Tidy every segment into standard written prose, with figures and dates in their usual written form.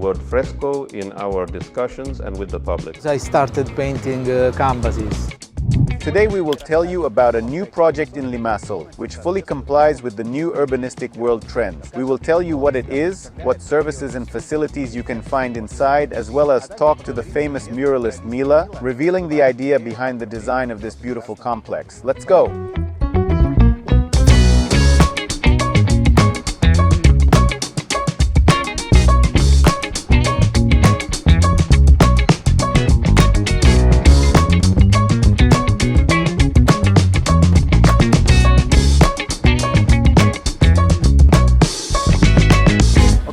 word fresco in our discussions and with the public. I started painting canvases. Today we will tell you about a new project in Limassol, which fully complies with the new urbanistic world trends. We will tell you what it is, what services and facilities you can find inside, as well as talk to the famous muralist Millo, revealing the idea behind the design of this beautiful complex. Let's go!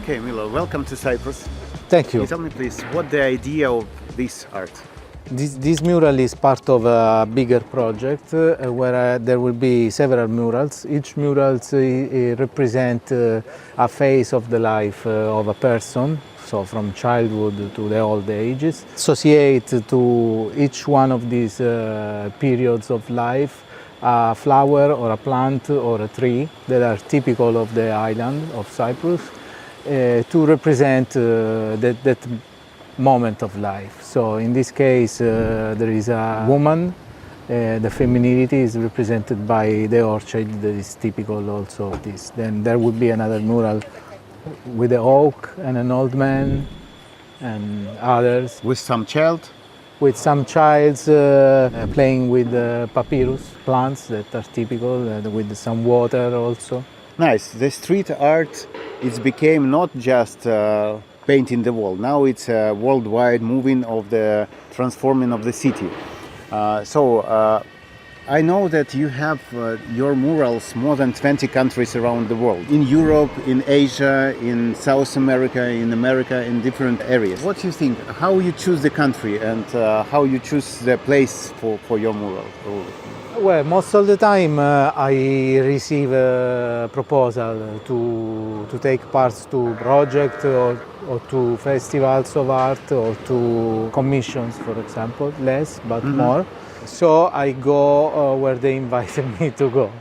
Okay, Millo, welcome to Cyprus. Thank Can you. you tell me please, what the idea of this art? This mural is part of a bigger project where there will be several murals. Each mural represents a phase of the life of a person, so from childhood to the old ages. Associate to each one of these periods of life a flower or a plant or a tree that are typical of the island of Cyprus to represent that moment of life. So in this case there is a woman, the femininity is represented by the orchid that is typical also of this. Then there would be another mural with the oak and an old man and others. With some child? With some childs playing with papyrus plants that are typical, with some water also. Nice. The street art, it became not just painting the wall. Now it's a worldwide moving of the transforming of the city. I know that you have your murals more than 20 countries around the world. In Europe, in Asia, in South America, in different areas. What do you think? How you choose the country and how you choose the place for your mural? Well, most of the time I receive a proposal to take part to projects or to festivals of art or to commissions, for example, less but more. So I go where they invited me to go.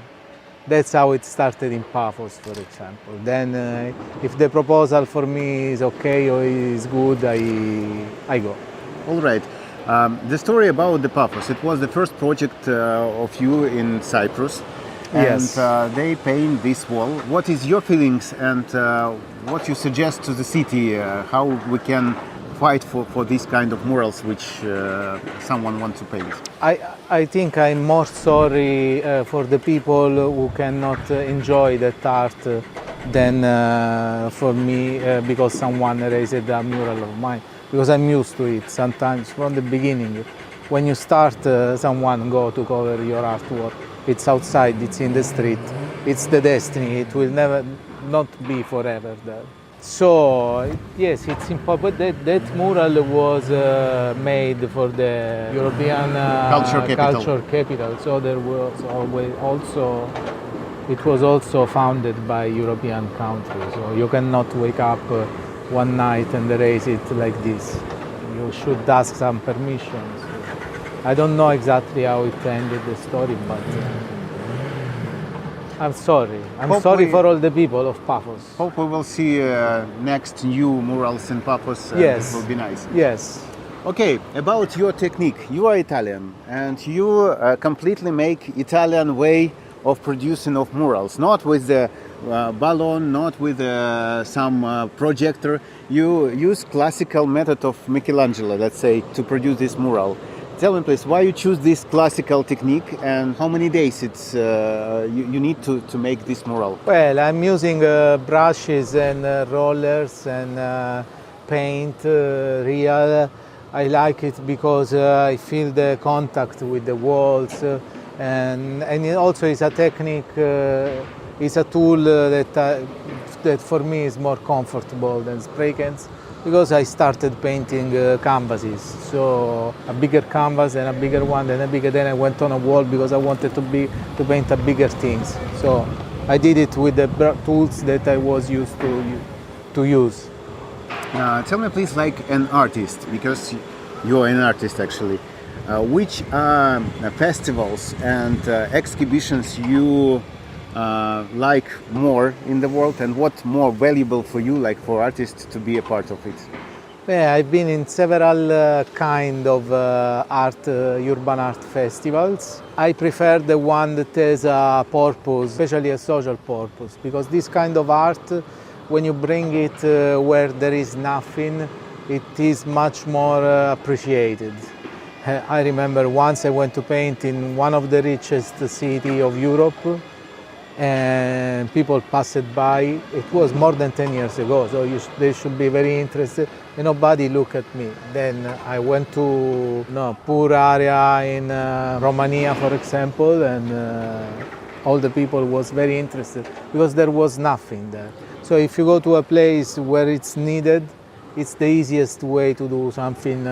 That's how it started in Paphos, for example. Then if the proposal for me is okay or is good, I go. All right. The story about the Paphos, it was the first project of you in Cyprus. Yes. And they paint this wall. What is your feelings and what you suggest to the city, how we can fight for this kind of murals which someone wants to paint? I think I'm more sorry for the people who cannot enjoy that art than for me because someone raised a mural of mine. Because I'm used to it sometimes from the beginning. When you start, someone go to cover your artwork. It's outside, it's in the street, it's the destiny. It will never not be forever there. So yes, it's important. That mural was made for the European culture capital. So there was always also. It was also founded by European countries. So you cannot wake up one night and erase it like this. You should ask some permissions. I don't know exactly how it ended the story, but I'm sorry. I'm sorry for all the people of Paphos. Hope we will see next new murals in Paphos. Yes. It will be nice. Yes. Okay, about your technique. You are Italian and you completely make Italian way of producing of murals, not with the balloon, not with some projector. You use classical method of Michelangelo, let's say, to produce this mural. Tell me please, why you choose this classical technique and how many days it's you need to make this mural? Well, I'm using brushes and rollers and paint, real. I like it because I feel the contact with the walls and it also is a technique, it's a tool that for me is more comfortable than spray cans because I started painting canvases. So a bigger canvas and a bigger one, then a bigger, then I went on a wall because I wanted to paint a bigger things. So I did it with the tools that I was used to use. Tell me please, like an artist, because you are an artist actually, which festivals and exhibitions you like more in the world, and what more valuable for you, like for artists, to be a part of it? Yeah, I've been in several kind of urban art festivals. I prefer the one that has a purpose, especially a social purpose, because this kind of art, when you bring it where there is nothing, it is much more appreciated. I remember once I went to paint in one of the richest cities of Europe, and people passed by. It was more than 10 years ago, so they should be very interested, and nobody looked at me. Then I went to poor area in Romania, for example, and all the people was very interested because there was nothing there. So if you go to a place where it's needed, it's the easiest way to do something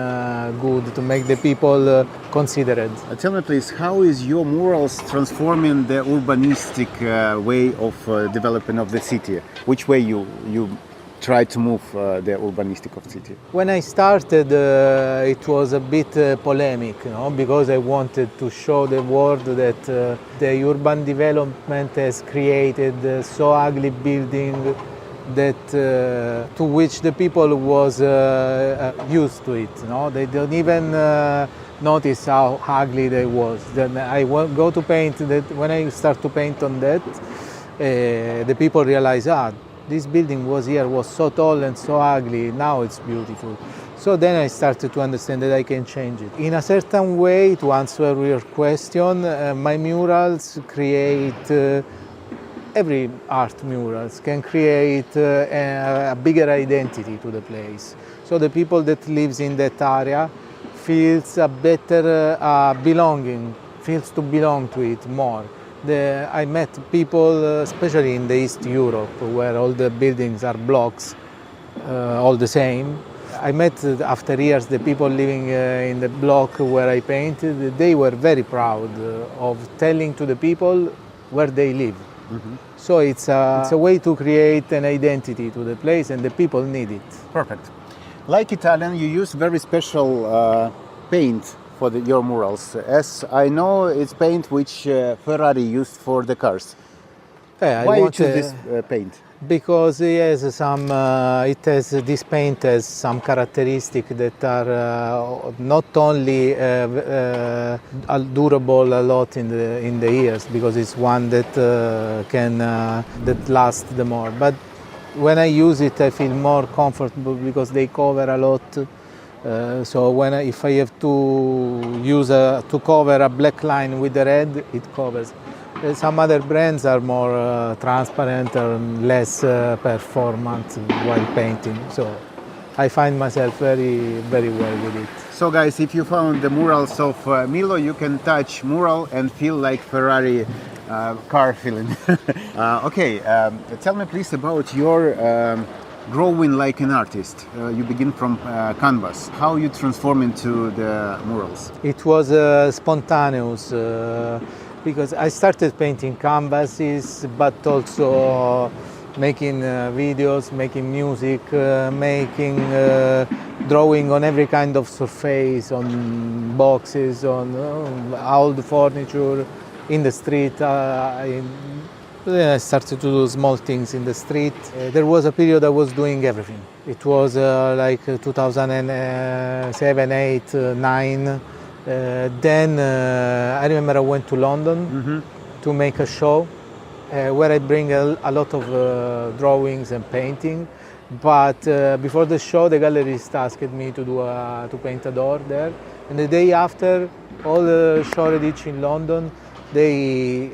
good, to make the people consider it. Tell me please, how is your murals transforming the urbanistic way of development of the city? Which way you try to move the urbanistic of the city? When I started, it was a bit polemic, because I wanted to show the world that the urban development has created so ugly building that to which the people was used to it. They don't even notice how ugly they was. Then I go to paint that. When I start to paint on that, the people realize, this building was so tall and so ugly. Now it's beautiful. So then I started to understand that I can change it. In a certain way, to answer your question, my murals create. Every art murals can create a bigger identity to the place. So the people that lives in that area feels a better belonging, feels to belong to it more. I met people, especially in the East Europe, where all the buildings are blocks, all the same. I met after years the people living in the block where I painted. They were very proud of telling to the people where they live. Mm-hmm. So it's a way to create an identity to the place, and the people need it. Perfect. Like Italian, you use very special paint for your murals. As I know, it's paint which Ferrari used for the cars. Yeah, why you choose this paint? Because this paint has some characteristics that are not only durable a lot in the years, because it's one that that lasts the more. But when I use it, I feel more comfortable because they cover a lot. So if I have to use to cover a black line with the red, it covers. Some other brands are more transparent and less performant while painting. So I find myself very, very well with it. So guys, if you found the murals of Millo, you can touch mural and feel like Ferrari car feeling. Okay, tell me please about your drawing like an artist. You begin from canvas. How you transform into the murals? It was spontaneous. Because I started painting canvases, but also making videos, making music, making drawing on every kind of surface, on boxes, on old furniture, in the street. Then I started to do small things in the street. There was a period I was doing everything. It was like 2007, 8, 9. Then I remember I went to London to make a show where I bring a lot of drawings and painting. But before the show, the gallerist asked me to paint a door there. And the day after, all the showredici in London, they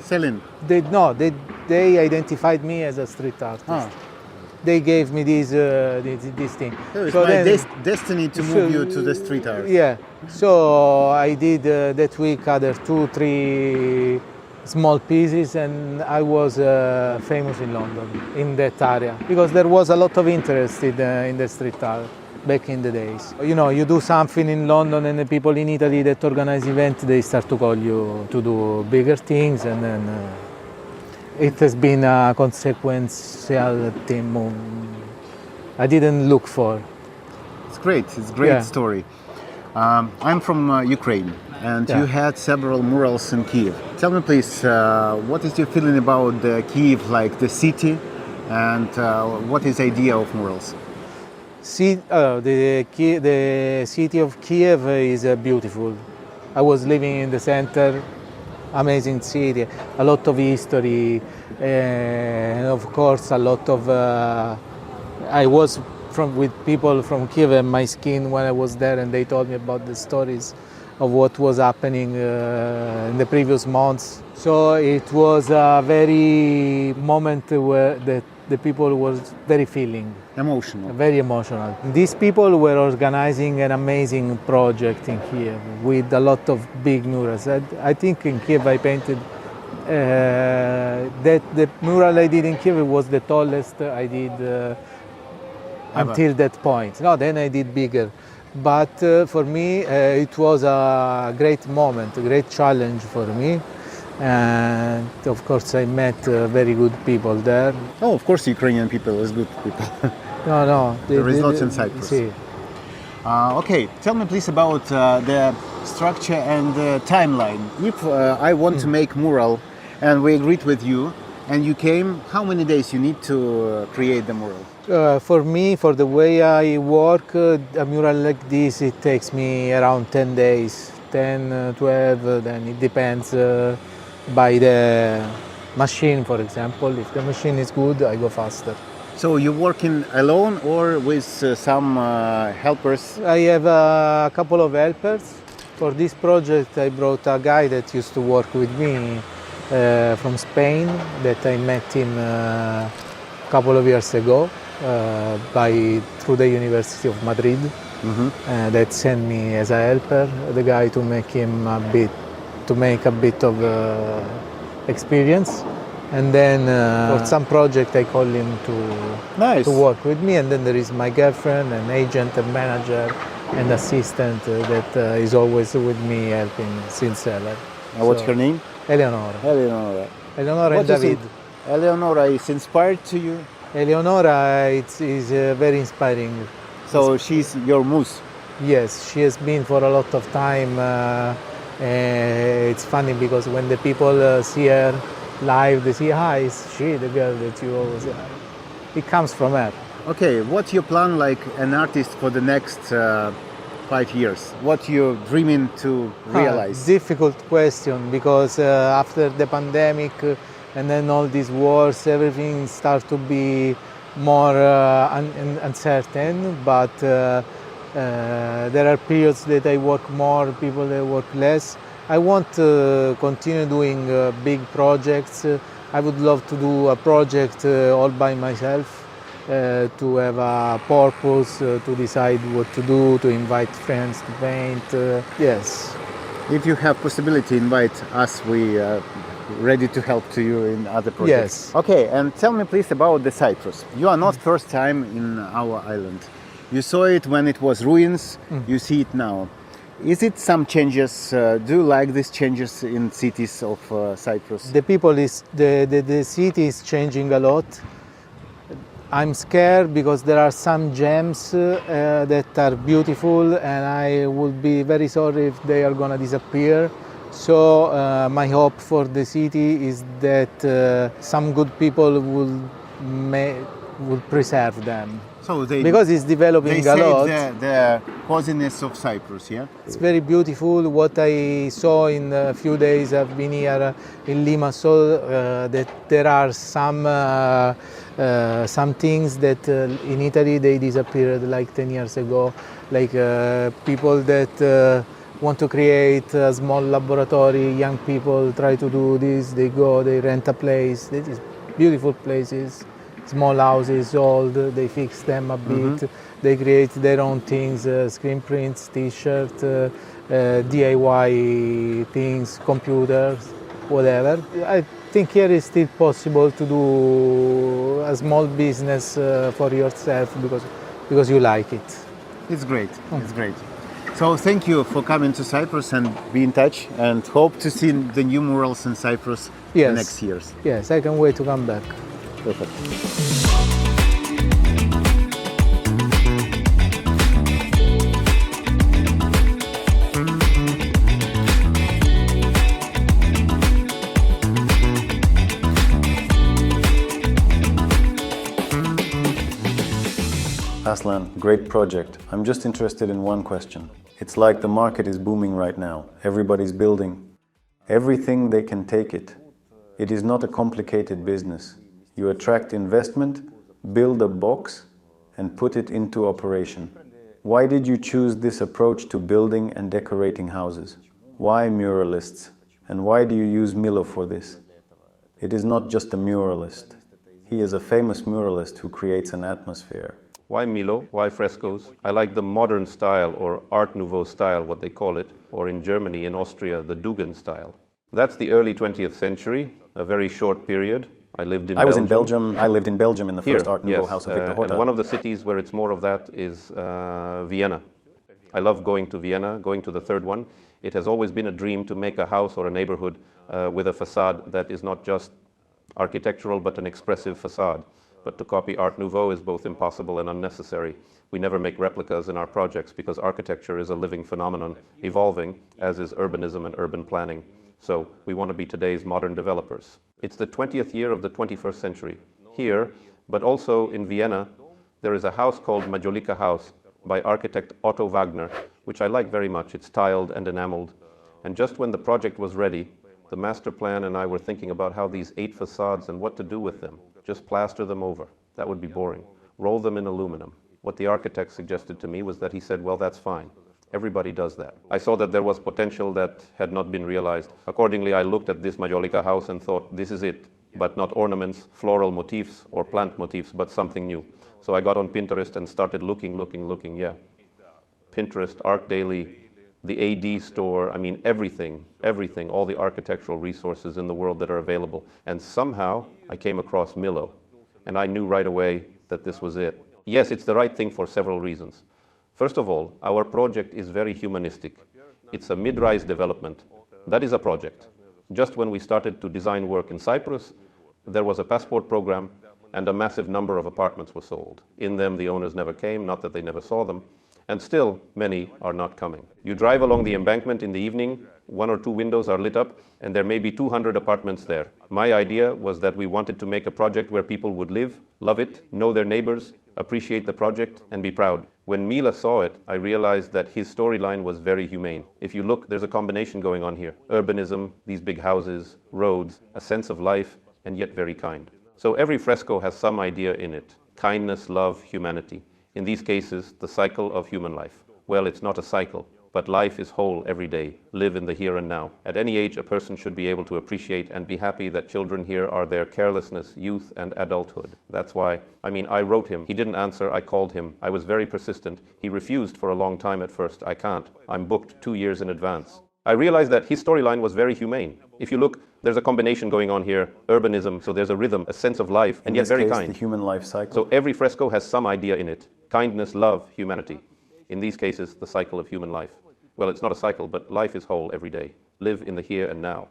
identified me as a street artist. They gave me this thing. So it's my destiny to move you to the street art. Yeah. So I did that week other 2-3 small pieces, and I was famous in London, in that area, because there was a lot of interest in the street art back in the days. You do something in London, and the people in Italy that organize events, they start to call you to do bigger things, and then it has been a consequential thing I didn't look for. It's great. It's a great story. I'm from Ukraine, and you had several murals in Kiev. Tell me please, what is your feeling about Kiev, like the city, and what is the idea of murals? The city of Kiev is beautiful. I was living in the center, amazing city, a lot of history, and of course a lot of. I was with people from Kiev and my skin when I was there, and they told me about the stories of what was happening in the previous months. So it was a very moment where the people was very feeling. Emotional. Very emotional. These people were organizing an amazing project in Kiev with a lot of big murals. I think in Kiev I painted, that the mural I did in Kiev was the tallest I did until that point. No, then I did bigger. But for me, it was a great moment, a great challenge for me. And of course, I met very good people there. Oh, of course, Ukrainian people is good people. No. There is lots in Cyprus. See. Okay, tell me please about the structure and the timeline. If I want to make mural and we agreed with you and you came, how many days you need to create the mural? For me, for the way I work, a mural like this, it takes me around 10 days, 10, 12, then it depends by the machine, for example. If the machine is good, I go faster. So you're working alone or with some helpers? I have a couple of helpers. For this project, I brought a guy that used to work with me from Spain, that I met him a couple of years ago through the University of Madrid. That sent me as a helper, the guy to make a bit of experience. And then for some project I call him to work with me, and then there is my girlfriend, an agent, a manager, and assistant that is always with me helping since ever. What's her name? Eleonora. Eleonora and David. Eleonora is inspired to you? Eleonora is very inspiring. So she's your muse? Yes, she has been for a lot of time. It's funny because when the people see her live, they see, is she the girl that you always it comes from her. Okay, what's your plan like an artist for the next 5 years? What you're dreaming to realize? Difficult question, because after the pandemic and then all these wars, everything starts to be more uncertain, but there are periods that I work more, people that work less. I want to continue doing big projects. I would love to do a project all by myself, to have a purpose, to decide what to do, to invite friends to paint. Yes. If you have possibility, invite us. We are ready to help to you in other projects. Yes. Okay, and tell me please about the Cyprus. You are not first time in our island. You saw it when it was ruins. You see it now. Is it some changes? Do you like these changes in cities of Cyprus? The city is changing a lot. I'm scared because there are some gems that are beautiful, and I would be very sorry if they are gonna disappear. So my hope for the city is that some good people will preserve them. So because it's developing a lot. The coziness of Cyprus, yeah? It's very beautiful. What I saw in a few days I've been here in Limassol, that there are some things that in Italy they disappeared like 10 years ago, like people that want to create a small laboratory, young people try to do this, they rent a place, this is beautiful places. Small houses, old, they fix them a bit, they create their own things, screen prints, t-shirt, DIY things, computers, whatever. I think here it's still possible to do a small business for yourself because you like it. It's great, it's great. So thank you for coming to Cyprus, and be in touch, and hope to see the new murals in Cyprus in next years. Yes, I can't wait to come back. Perfect. Aslan, great project. I'm just interested in one question. It's like the market is booming right now. Everybody's building. Everything they can take it. It is not a complicated business. You attract investment, build a box, and put it into operation. Why did you choose this approach to building and decorating houses? Why muralists? And why do you use Millo for this? It is not just a muralist. He is a famous muralist who creates an atmosphere. Why Millo? Why frescoes? I like the modern style, or Art Nouveau style, what they call it, or in Germany, in Austria, the Duggan style. That's the early 20th century, a very short period. I lived in Belgium. I lived in Belgium in the first Art Nouveau house of Victor Horta. And one of the cities where it's more of that is Vienna. I love going to Vienna, going to the third one. It has always been a dream to make a house or a neighborhood with a facade that is not just architectural but an expressive facade. But to copy Art Nouveau is both impossible and unnecessary. We never make replicas in our projects because architecture is a living phenomenon, evolving, as is urbanism and urban planning. So we want to be today's modern developers. It's the 20th year of the 21st century. Here, but also in Vienna, there is a house called Majolika House by architect Otto Wagner, which I like very much. It's tiled and enameled. And just when the project was ready, the master plan and I were thinking about how these 8 facades and what to do with them. Just plaster them over. That would be boring. Roll them in aluminum. What the architect suggested to me was that he said, well, that's fine. Everybody does that. I saw that there was potential that had not been realized. Accordingly, I looked at this Majolika house and thought, this is it, but not ornaments, floral motifs, or plant motifs, but something new. So I got on Pinterest and started looking, yeah. Pinterest, ArcDaily, the AD store, I mean everything, all the architectural resources in the world that are available. And somehow I came across Millo, and I knew right away that this was it. Yes, it's the right thing for several reasons. First of all, our project is very humanistic. It's a mid-rise development. That is a project. Just when we started to design work in Cyprus, there was a passport program and a massive number of apartments were sold. In them, the owners never came, not that they never saw them, and still many are not coming. You drive along the embankment in the evening, 1 or 2 windows are lit up, and there may be 200 apartments there. My idea was that we wanted to make a project where people would live, love it, know their neighbors, appreciate the project, and be proud. When Mila saw it, I realized that his storyline was very humane. If you look, there's a combination going on here. Urbanism, these big houses, roads, a sense of life, and yet very kind. So every fresco has some idea in it. Kindness, love, humanity. In these cases, the cycle of human life. Well, it's not a cycle, but life is whole every day. Live in the here and now. At any age, a person should be able to appreciate and be happy that children here are their carelessness, youth, and adulthood. That's why, I wrote him. He didn't answer. I called him. I was very persistent. He refused for a long time at first. I can't. I'm booked 2 years in advance. I realized that his storyline was very humane. If you look, there's a combination going on here. Urbanism, so there's a rhythm, a sense of life, and yet very kind. The human life cycle. So every fresco has some idea in it. Kindness, love, humanity. In these cases, the cycle of human life. Well, it's not a cycle, but life is whole every day. Live in the here and now.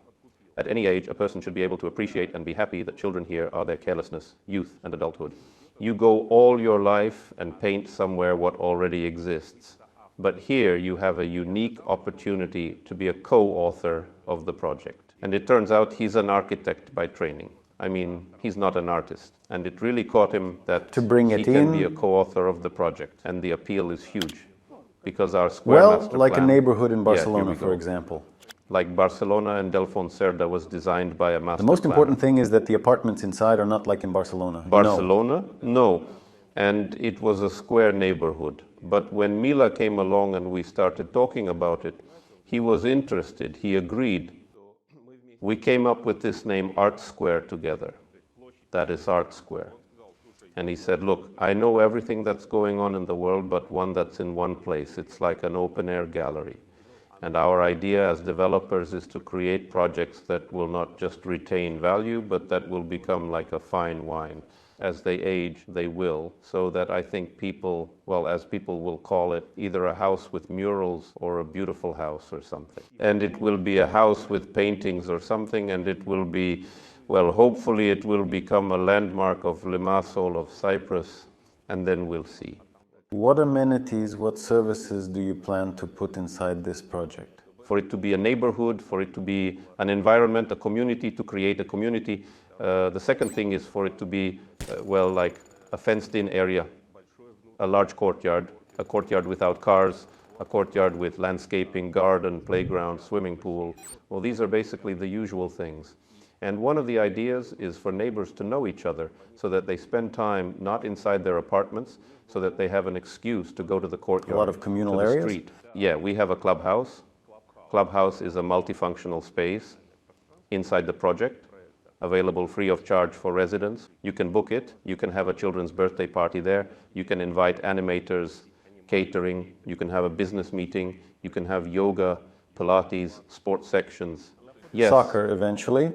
At any age, a person should be able to appreciate and be happy that children here are their carelessness, youth, and adulthood. You go all your life and paint somewhere what already exists. But here you have a unique opportunity to be a co-author of the project. And it turns out he's an architect by training. He's not an artist. And it really caught him that he can be a co-author of the project. And the appeal is huge. Because our square master plan, like a neighborhood in Barcelona, for example. Like Barcelona and Del Fonserda was designed by a master The most planner. important thing is that the apartments inside are not like in Barcelona. Barcelona? No. And it was a square neighborhood. But when Mila came along and we started talking about it, he was interested, he agreed. We came up with this name Art Square together. That is Art Square. And he said, look, I know everything that's going on in the world, but one that's in one place. It's like an open-air gallery. And our idea as developers is to create projects that will not just retain value, but that will become like a fine wine. As they age, they will, so that I think people, well, as people will call it, either a house with murals or a beautiful house or something. And it will be a house with paintings or something, and it will be, well, hopefully it will become a landmark of Limassol, of Cyprus, and then we'll see. What amenities, what services do you plan to put inside this project? For it to be a neighborhood, for it to be an environment, a community, to create a community. The second thing is for it to be, like a fenced-in area. a large courtyard, a courtyard without cars, a courtyard with landscaping, garden, playground, swimming pool. Well, these are basically the usual things. And one of the ideas is for neighbors to know each other so that they spend time not inside their apartments, so that they have an excuse to go to the courtyard. A lot of communal to the areas? Street. Yeah, we have a clubhouse. Clubhouse is a multifunctional space inside the project, available free of charge for residents. You can book it. You can have a children's birthday party there. You can invite animators, catering. You can have a business meeting. You can have yoga, Pilates, sports sections. Yes. Soccer eventually.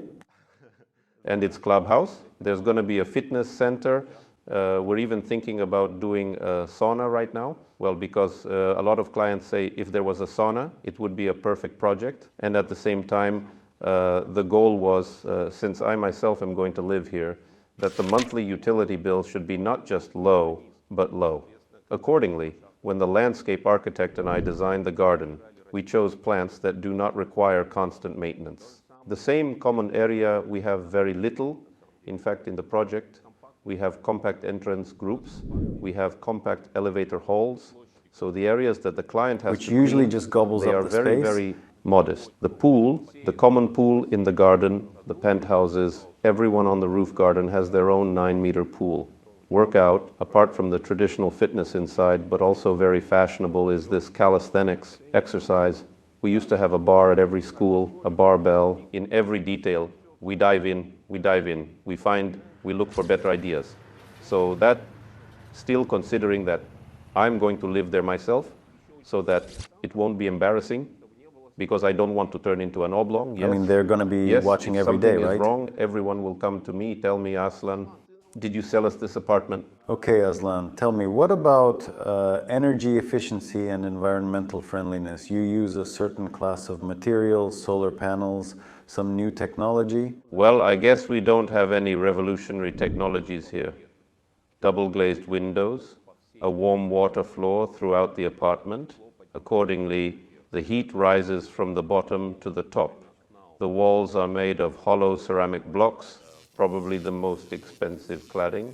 And it's clubhouse. There's going to be a fitness center. We're even thinking about doing a sauna right now. Well, because a lot of clients say if there was a sauna, it would be a perfect project. And at the same time, the goal was, since I myself am going to live here, that the monthly utility bill should be not just low, but low. Accordingly, when the landscape architect and I designed the garden, we chose plants that do not require constant maintenance. The same common area we have very little. In fact, in the project, we have compact entrance groups. We have compact elevator halls. So the areas that the client has Which usually clean, just gobbles they up are the very, space. very modest. The pool, the common pool in the garden, the penthouses, everyone on the roof garden has their own 9-meter pool. Workout, apart from the traditional fitness inside, but also very fashionable, is this calisthenics exercise. We used to have a bar at every school, a barbell. In every detail, we dive in, we look for better ideas. So that, still considering that I'm going to live there myself, so that it won't be embarrassing, because I don't want to turn into an oblong. Yes. I mean, they're going to be watching every day, right? If something is wrong, everyone will come to me, tell me, Aslan, did you sell us this apartment? Okay, Aslan, tell me, what about energy efficiency and environmental friendliness? You use a certain class of materials, solar panels, some new technology? Well, I guess we don't have any revolutionary technologies here. Double glazed windows, a warm water floor throughout the apartment. Accordingly, the heat rises from the bottom to the top. The walls are made of hollow ceramic blocks, probably the most expensive cladding.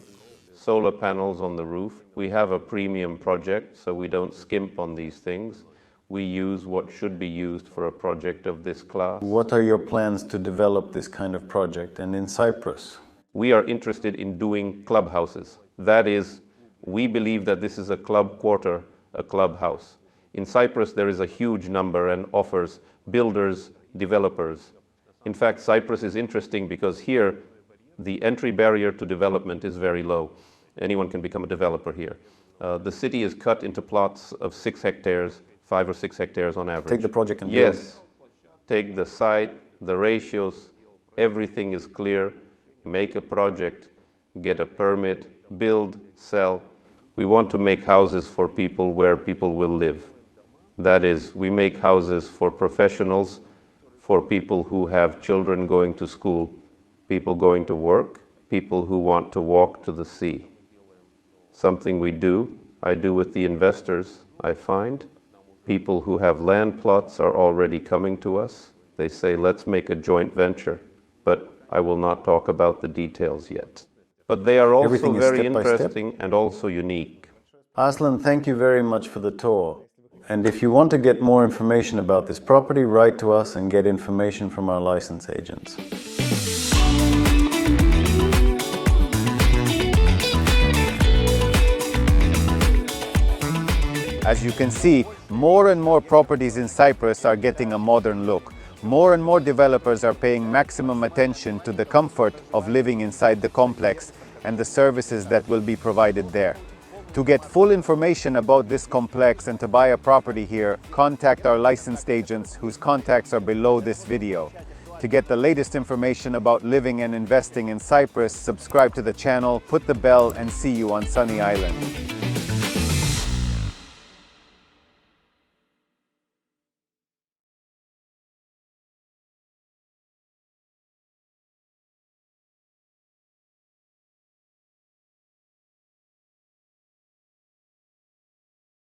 Solar panels on the roof. We have a premium project, so we don't skimp on these things. We use what should be used for a project of this class. What are your plans to develop this kind of project, and in Cyprus? We are interested in doing clubhouses. That is, we believe that this is a club quarter, a clubhouse. In Cyprus, there is a huge number and offers builders, developers. In fact, Cyprus is interesting because here, the entry barrier to development is very low. Anyone can become a developer here. The city is cut into plots of 6 hectares, 5 or 6 hectares on average. Take the project and build. Yes, take the site, the ratios, everything is clear. Make a project, get a permit, build, sell. We want to make houses for people where people will live. That is, we make houses for professionals, for people who have children going to school, people going to work, people who want to walk to the sea. Something we do, I do with the investors, I find. People who have land plots are already coming to us. They say, let's make a joint venture, but I will not talk about the details yet. But they are also Everything is very step by step. interesting and also unique. Aslan, thank you very much for the tour. And if you want to get more information about this property, write to us and get information from our license agents. As you can see, more and more properties in Cyprus are getting a modern look. More and more developers are paying maximum attention to the comfort of living inside the complex and the services that will be provided there. To get full information about this complex and to buy a property here, contact our licensed agents whose contacts are below this video. To get the latest information about living and investing in Cyprus, subscribe to the channel, put the bell, and see you on Sunny Island.